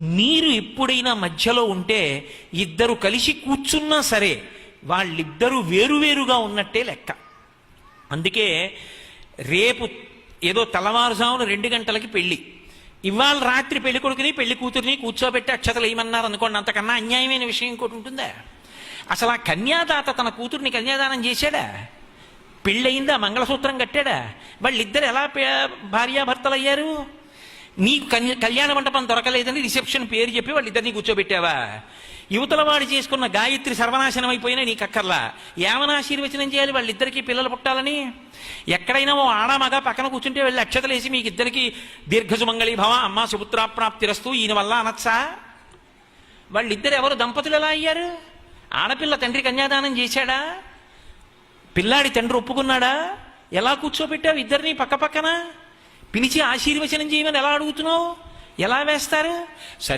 మీరు ఎప్పుడైనా మధ్యలో ఉంటే ఇద్దరు కలిసి కూర్చున్నా సరే వాళ్ళిద్దరూ వేరువేరుగా ఉన్నట్టే లెక్క. అందుకే రేపు ఏదో తెల్లవారుజామున 2 గంటలకి పెళ్లి, ఇవాళ రాత్రి పెళ్లి కొడుకుని పెళ్లి కూతురిని కూర్చోబెట్టి అక్షతలు ఏమన్నారు అనుకోండి, అంతకన్నా అన్యాయమైన విషయం ఇంకోటి ఉంటుందా? అసలు ఆ కన్యాదాత తన కూతుర్ని కన్యాదానం చేశాడా? పెళ్ళయిందా? మంగళసూత్రం కట్టాడా? వాళ్ళిద్దరు ఎలా భార్యాభర్తలు అయ్యారు? నీకు కళ్యాణ మండపం దొరకలేదని రిసెప్షన్ పేరు చెప్పి వాళ్ళిద్దరిని కూర్చోబెట్టావా? యువతల వాడు చేసుకున్న గాయత్రి సర్వనాశనం అయిపోయినా నీకు అక్కర్లా. ఏమని ఆశీర్వచనం చేయాలి వాళ్ళిద్దరికీ పిల్లలు పుట్టాలని? ఎక్కడైనా ఓ ఆడమగ పక్కన కూర్చుంటే వెళ్ళి అక్షతలేసి మీకు ఇద్దరికి దీర్ఘసుమంగళి భవ అమ్మ సుపుత్రాప్రాప్తిరస్తు ఈయన వల్ల అనొచ్చా? వాళ్ళిద్దరు ఎవరు దంపతులు ఎలా అయ్యారు? ఆడపిల్ల తండ్రి కన్యాదానం చేశాడా? పిల్లాడి తండ్రి ఒప్పుకున్నాడా? ఎలా కూర్చోబెట్టావు ఇద్దరిని పక్క పక్కన? పిలిచి ఆశీర్వచనం చేయమని ఎలా అడుగుతున్నావు? ఎలా వేస్తారు? సరే.